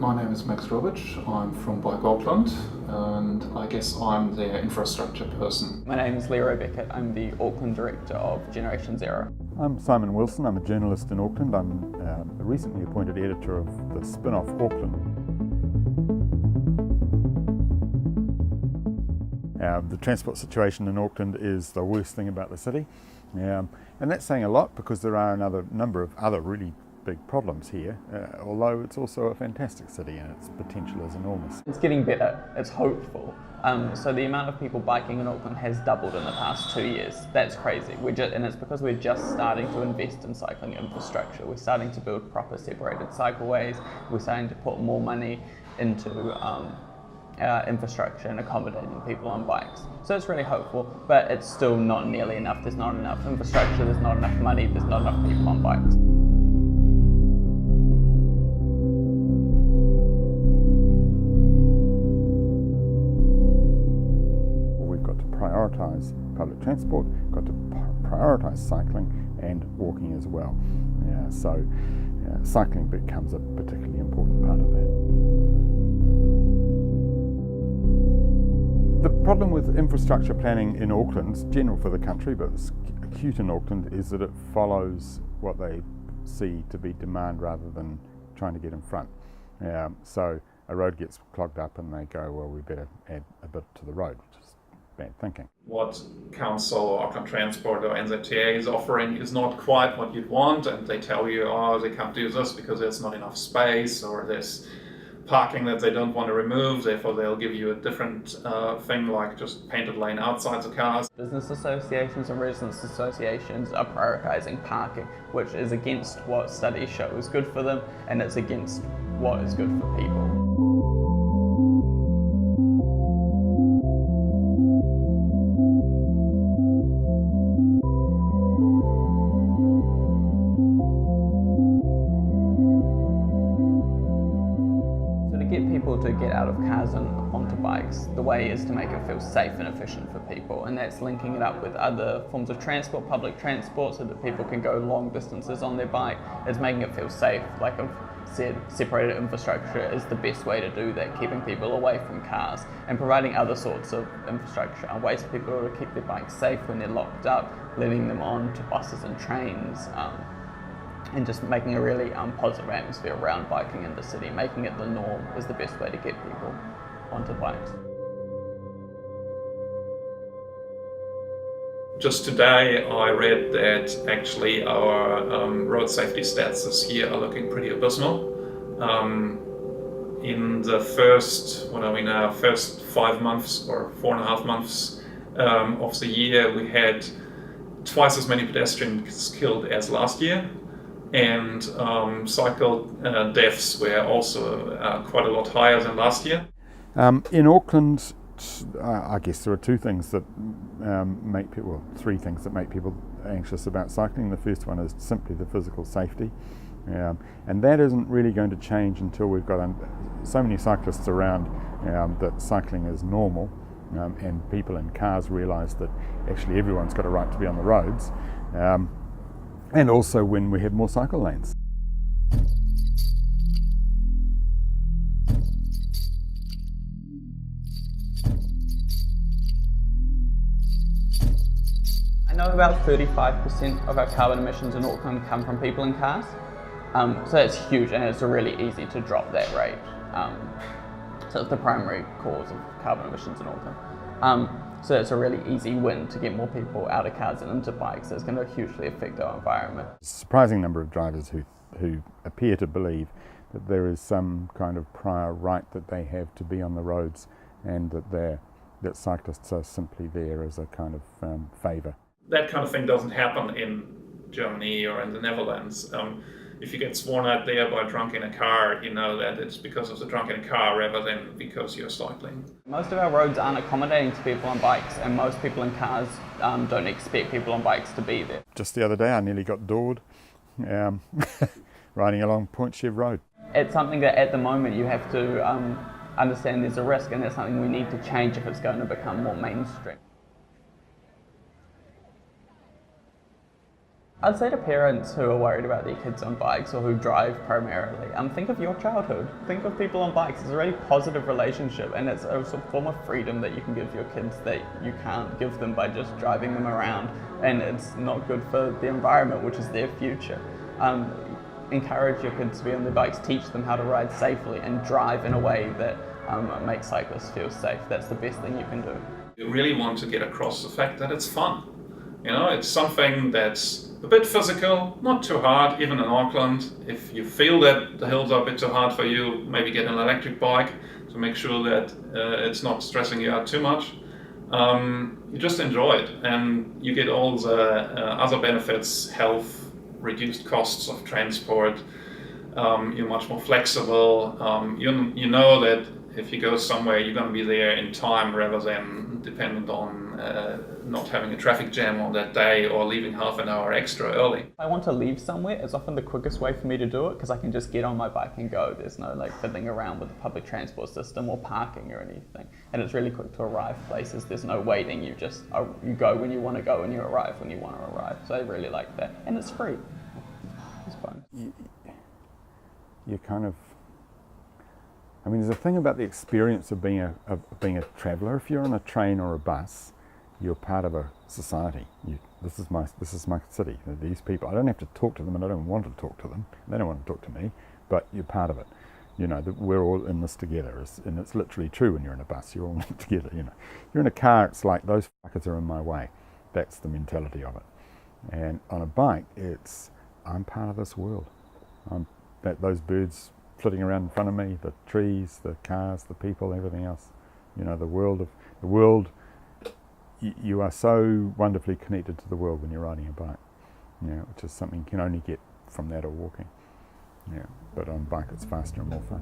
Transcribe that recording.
My name is Max Robich. I'm from Bike Auckland, and I guess I'm their infrastructure person. My name is Leroy Beckett. I'm the Auckland Director of Generation Zero. I'm Simon Wilson. I'm a journalist in Auckland. I'm a recently appointed editor of the spin-off Auckland. The transport situation in Auckland is the worst thing about the city, and that's saying a lot because there are a number of other really big problems here, although it's also a fantastic city and its potential is enormous. It's getting better, it's hopeful. So the amount of people biking in Auckland has doubled in the past 2 years. That's crazy. And it's because we're just starting to invest in cycling infrastructure. We're starting to build proper separated cycleways. We're starting to put more money into infrastructure and accommodating people on bikes. So it's really hopeful, but it's still not nearly enough. There's not enough infrastructure, there's not enough money, there's not enough people on bikes. Prioritise public transport, got to prioritise cycling and walking as well. So cycling becomes a particularly important part of that. The problem with infrastructure planning in Auckland, it's general for the country, but it's acute in Auckland, is that it follows what they see to be demand rather than trying to get in front. So a road gets clogged up and they go, well, we better add a bit to the road, which is bad thinking. What Council or Auckland Transport or NZTA is offering is not quite what you'd want, and they tell you, oh, they can't do this because there's not enough space, or there's parking that they don't want to remove, therefore they'll give you a different thing like just painted lane outside the cars. Business associations and residents associations are prioritising parking, which is against what studies show is good for them, and it's against what is good for people. Get people to get out of cars and onto bikes, the way is to make it feel safe and efficient for people, and that's linking it up with other forms of transport, public transport, so that people can go long distances on their bike. It's making it feel safe. Like I've said, separated infrastructure is the best way to do that, keeping people away from cars, and providing other sorts of infrastructure and ways for people to keep their bikes safe when they're locked up, letting them on to buses and trains, and just making a really positive atmosphere around biking in the city. Making it the norm is the best way to get people onto bikes. Just today I read that actually our road safety stats this year are looking pretty abysmal. In the first 5 months or 4.5 months of the year, we had twice as many pedestrians killed as last year. And cycle deaths were also quite a lot higher than last year. In Auckland, I guess there are three things that make people anxious about cycling. The first one is simply the physical safety, and that isn't really going to change until we've got so many cyclists around that cycling is normal, and people in cars realise that actually everyone's got a right to be on the roads. And also when we have more cycle lanes. I know about 35% of our carbon emissions in Auckland come from people in cars. So that's huge, and it's really easy to drop that rate. So it's the primary cause of carbon emissions in Auckland. So it's a really easy win to get more people out of cars and into bikes. So it's going to hugely affect our environment. A surprising number of drivers who appear to believe that there is some kind of prior right that they have to be on the roads, and that cyclists are simply there as a kind of favour. That kind of thing doesn't happen in Germany or in the Netherlands. If you get sworn out there by drunk in a car, you know that it's because of the drunk in a car rather than because you're cycling. Most of our roads aren't accommodating to people on bikes, and most people in cars don't expect people on bikes to be there. Just the other day I nearly got doored riding along Point Chev Road. It's something that at the moment you have to understand there's a risk, and that's something we need to change if it's going to become more mainstream. I'd say to parents who are worried about their kids on bikes or who drive primarily, think of your childhood. Think of people on bikes. It's a really positive relationship, and it's a sort of form of freedom that you can give your kids that you can't give them by just driving them around, and it's not good for the environment, which is their future. Encourage your kids to be on their bikes, teach them how to ride safely, and drive in a way that makes cyclists feel safe. That's the best thing you can do. You really want to get across the fact that it's fun. You know, it's something that's a bit physical, not too hard, even in Auckland. If you feel that the hills are a bit too hard for you, maybe get an electric bike to make sure that it's not stressing you out too much. You just enjoy it, and you get all the other benefits: health, reduced costs of transport, you're much more flexible, you know that if you go somewhere you're going to be there in time rather than dependent on not having a traffic jam on that day or leaving half an hour extra early. If I want to leave somewhere, it's often the quickest way for me to do it because I can just get on my bike and go. There's no like fiddling around with the public transport system or parking or anything, and it's really quick to arrive places. There's no waiting. You just you go when you want to go and you arrive when you want to arrive. So I really like that, and it's free. It's fun. You kind of, I mean, there's a thing about the experience of being a traveller. If you're on a train or a bus, you're part of a society. This is my city. These people, I don't have to talk to them, and I don't want to talk to them. They don't want to talk to me, but you're part of it. You know, we're all in this together, and it's literally true when you're in a bus. You're all in it together. You know, you're in a car. It's like those fuckers are in my way. That's the mentality of it. And on a bike, it's I'm part of this world. Those birds flitting around in front of me, the trees, the cars, the people, everything else. You know, the world. You are so wonderfully connected to the world when you're riding a bike. You know, which is something you can only get from that or walking. Yeah, but on bike it's faster and more fun.